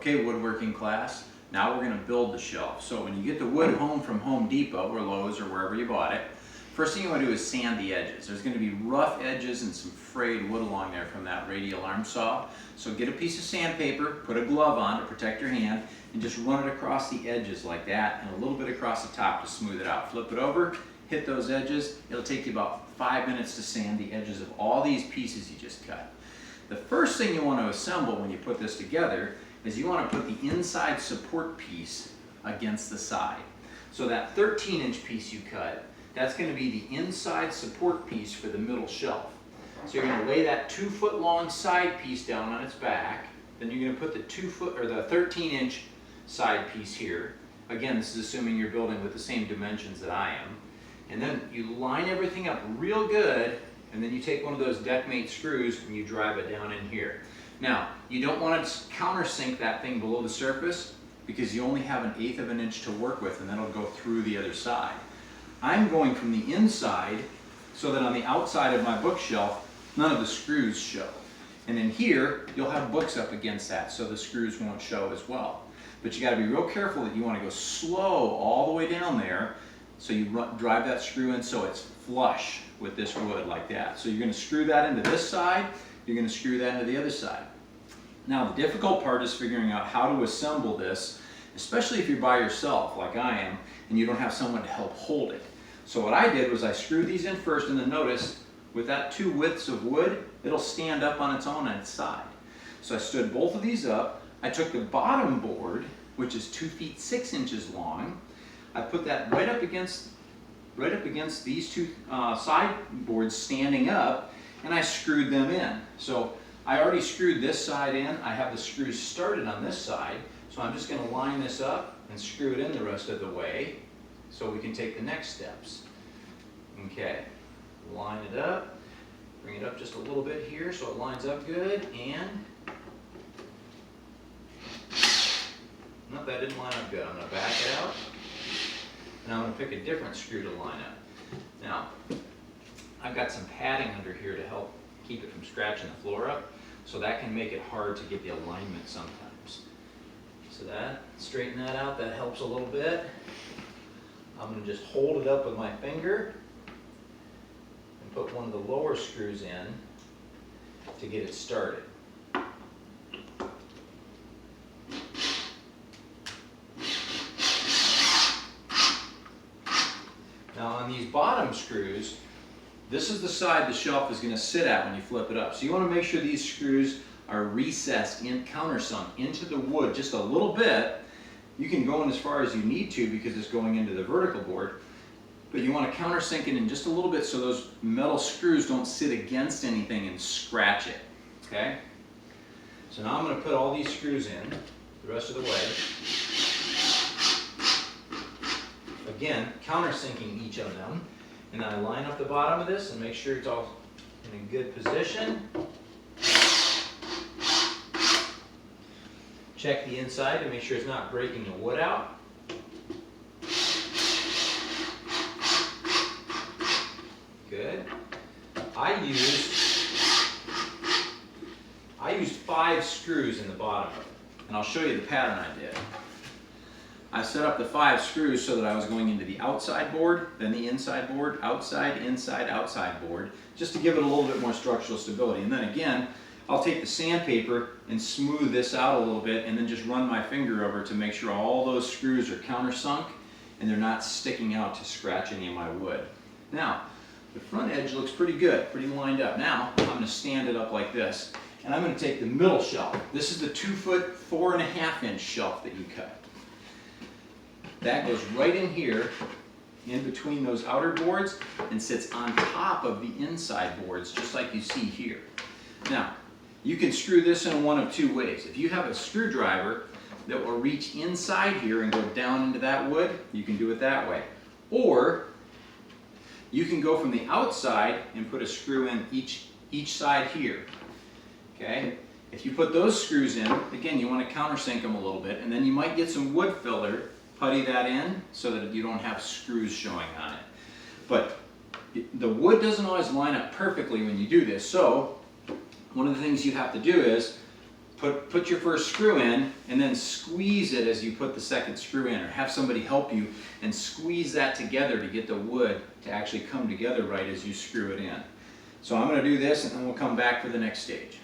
Okay, woodworking class, now we're going to build the shelf. So when you get the wood home from Home Depot or Lowe's or wherever you bought it, first thing you want to do is sand the edges. There's going to be rough edges and some frayed wood along there from that radial arm saw. So get a piece of sandpaper, put a glove on to protect your hand, and just run it across the edges like that and a little bit across the top to smooth it out. Flip it over, hit those edges. It'll take you about 5 minutes to sand the edges of all these pieces you just cut. The first thing you want to assemble when you put this together is you want to put the inside support piece against the side. So that 13-inch piece you cut, that's going to be the inside support piece for the middle shelf. So you're going to lay that 2-foot long side piece down on its back. Then you're going to put the 13-inch side piece here. Again, this is assuming you're building with the same dimensions that I am. And then you line everything up real good, and then you take one of those deckmate screws and you drive it down in here. Now, you don't want to countersink that thing below the surface because you only have 1/8 of an inch to work with, and then it'll go through the other side. I'm going from the inside so that on the outside of my bookshelf, none of the screws show. And in here, you'll have books up against that, so the screws won't show as well. But you got to be real careful that you want to go slow all the way down there, so you drive that screw in so it's flush with this wood like that. So you're going to screw that into this side, you're going to screw that into the other side. Now the difficult part is figuring out how to assemble this, especially if you're by yourself like I am and you don't have someone to help hold it. So what I did was I screwed these in first, and then notice with that 2 widths of wood, it'll stand up on its own on its side. So I stood both of these up. I took the bottom board, which is 2 feet 6 inches long. I put that right up against these two side boards standing up, and I screwed them in. So I already screwed this side in. I have the screws started on this side, so I'm just going to line this up and screw it in the rest of the way so we can take the next steps. Okay, line it up, bring it up just a little bit here so it lines up good, and nope, that didn't line up good. I'm going to back it out, and I'm going to pick a different screw to line up. Now, I've got some padding under here to help keep it from scratching the floor up, so that can make it hard to get the alignment sometimes. So that, straighten that out, that helps a little bit. I'm going to just hold it up with my finger and put one of the lower screws in to get it started. Now on these bottom screws, this is the side the shelf is going to sit at when you flip it up. So you want to make sure these screws are recessed countersunk into the wood just a little bit. You can go in as far as you need to because it's going into the vertical board, but you want to countersink it in just a little bit so those metal screws don't sit against anything and scratch it. Okay? So now I'm going to put all these screws in the rest of the way. Again, countersinking each of them. And then I line up the bottom of this and make sure it's all in a good position. Check the inside to make sure it's not breaking the wood out. Good. I used 5 screws in the bottom of it, and I'll show you the pattern I did. I set up the 5 screws so that I was going into the outside board, then the inside board, outside, inside, outside board, just to give it a little bit more structural stability. And then again, I'll take the sandpaper and smooth this out a little bit, and then just run my finger over to make sure all those screws are countersunk and they're not sticking out to scratch any of my wood. Now, the front edge looks pretty good, pretty lined up. Now, I'm going to stand it up like this, and I'm going to take the middle shelf. This is the 2-foot 4.5-inch shelf that you cut. That goes right in here, in between those outer boards, and sits on top of the inside boards, just like you see here. Now, you can screw this in one of 2 ways. If you have a screwdriver that will reach inside here and go down into that wood, you can do it that way. Or, you can go from the outside and put a screw in each side here. Okay? If you put those screws in, again, you want to countersink them a little bit, and then you might get some wood filler, putty that in so that you don't have screws showing on it. But the wood doesn't always line up perfectly when you do this, so one of the things you have to do is put your first screw in and then squeeze it as you put the second screw in, or have somebody help you and squeeze that together to get the wood to actually come together right as you screw it in. So I'm going to do this and then we'll come back for the next stage.